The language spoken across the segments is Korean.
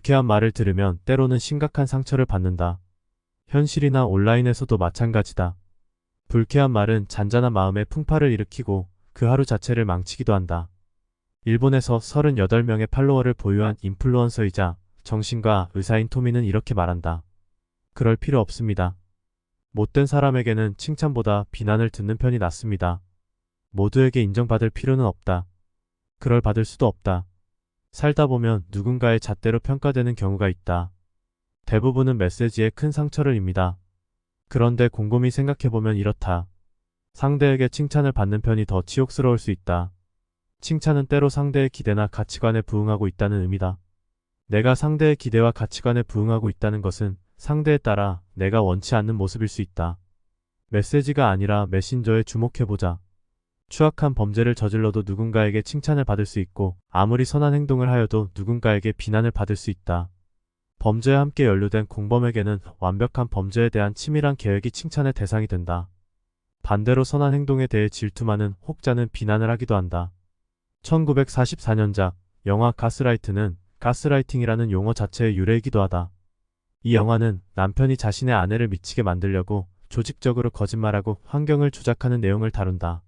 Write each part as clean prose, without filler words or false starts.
불쾌한 말을 들으면 때로는 심각한 상처를 받는다. 현실이나 온라인에서도 마찬가지다. 불쾌한 말은 잔잔한 마음에 풍파를 일으키고 그 하루 자체를 망치기도 한다. 일본에서 38명의 팔로워를 보유한 인플루언서이자 정신과 의사인 토미는 이렇게 말한다. 그럴 필요 없습니다. 못된 사람에게는 칭찬보다 비난을 듣는 편이 낫습니다. 모두에게 인정받을 필요는 없다. 그럴 받을 수도 없다. 살다 보면 누군가의 잣대로 평가되는 경우가 있다. 대부분은 메시지에 큰 상처를 입니다. 그런데 곰곰이 생각해보면 이렇다. 상대에게 칭찬을 받는 편이 더 치욕스러울 수 있다. 칭찬은 때로 상대의 기대나 가치관에 부응하고 있다는 의미다. 내가 상대의 기대와 가치관에 부응하고 있다는 것은 상대에 따라 내가 원치 않는 모습일 수 있다. 메시지가 아니라 메신저에 주목해보자. 추악한 범죄를 저질러도 누군가에게 칭찬을 받을 수 있고 아무리 선한 행동을 하여도 누군가에게 비난을 받을 수 있다. 범죄와 함께 연루된 공범에게는 완벽한 범죄에 대한 치밀한 계획이 칭찬의 대상이 된다. 반대로 선한 행동에 대해 질투하는 혹자는 비난을 하기도 한다. 1944년작 영화 가스라이트는 가스라이팅이라는 용어 자체의 유래이기도 하다. 이 영화는 남편이 자신의 아내를 미치게 만들려고 조직적으로 거짓말하고 환경을 조작하는 내용을 다룬다.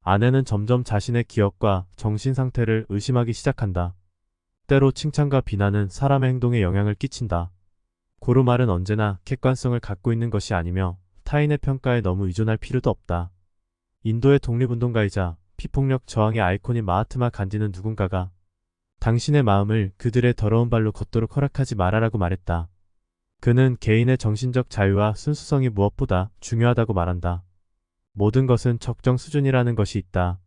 아내는 점점 자신의 기억과 정신 상태를 의심하기 시작한다. 때로 칭찬과 비난은 사람의 행동에 영향을 끼친다. 고르말은 언제나 객관성을 갖고 있는 것이 아니며 타인의 평가에 너무 의존할 필요도 없다. 인도의 독립운동가이자 비폭력 저항의 아이콘인 마하트마 간디는 누군가가 당신의 마음을 그들의 더러운 발로 걷도록 허락하지 말아라고 말했다. 그는 개인의 정신적 자유와 순수성이 무엇보다 중요하다고 말한다. 모든 것은 적정 수준이라는 것이 있다.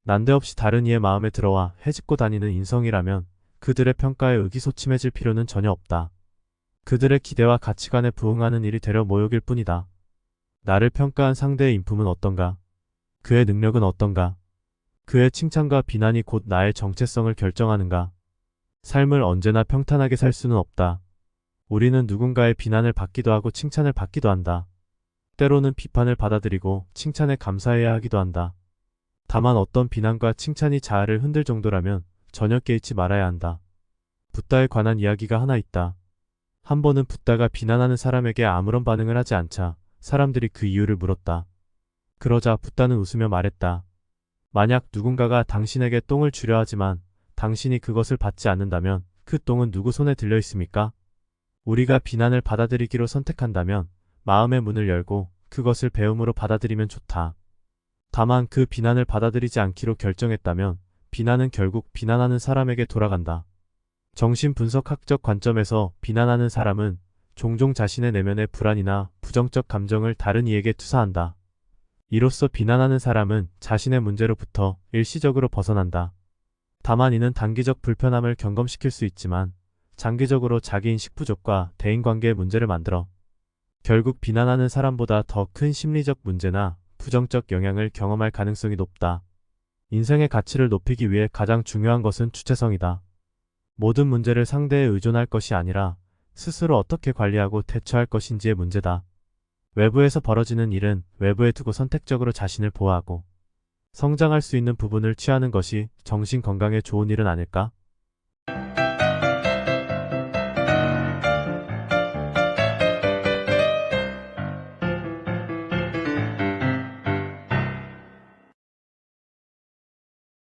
난데없이 다른 이의 마음에 들어와 헤집고 다니는 인성이라면 그들의 평가에 의기소침해질 필요는 전혀 없다. 그들의 기대와 가치관에 부응하는 일이 되려 모욕일 뿐이다. 나를 평가한 상대의 인품은 어떤가? 그의 능력은 어떤가? 그의 칭찬과 비난이 곧 나의 정체성을 결정하는가? 삶을 언제나 평탄하게 살 수는 없다. 우리는 누군가의 비난을 받기도 하고 칭찬을 받기도 한다. 때로는 비판을 받아들이고 칭찬에 감사해야 하기도 한다. 다만 어떤 비난과 칭찬이 자아를 흔들 정도라면 전혀 깨닫지 말아야 한다. 붓다에 관한 이야기가 하나 있다. 한 번은 붓다가 비난하는 사람에게 아무런 반응을 하지 않자 사람들이 그 이유를 물었다. 그러자 붓다는 웃으며 말했다. 만약 누군가가 당신에게 똥을 주려 하지만 당신이 그것을 받지 않는다면 그 똥은 누구 손에 들려 있습니까? 우리가 비난을 받아들이기로 선택한다면 마음의 문을 열고 그것을 배움으로 받아들이면 좋다. 다만 그 비난을 받아들이지 않기로 결정했다면 비난은 결국 비난하는 사람에게 돌아간다. 정신분석학적 관점에서 비난하는 사람은 종종 자신의 내면의 불안이나 부정적 감정을 다른 이에게 투사한다. 이로써 비난하는 사람은 자신의 문제로부터 일시적으로 벗어난다. 다만 이는 단기적 불편함을 경감시킬 수 있지만 장기적으로 자기 인식 부족과 대인관계의 문제를 만들어 결국 비난하는 사람보다 더 큰 심리적 문제나 부정적 영향을 경험할 가능성이 높다. 인생의 가치를 높이기 위해 가장 중요한 것은 주체성이다. 모든 문제를 상대에 의존할 것이 아니라 스스로 어떻게 관리하고 대처할 것인지의 문제다. 외부에서 벌어지는 일은 외부에 두고 선택적으로 자신을 보호하고 성장할 수 있는 부분을 취하는 것이 정신 건강에 좋은 일은 아닐까?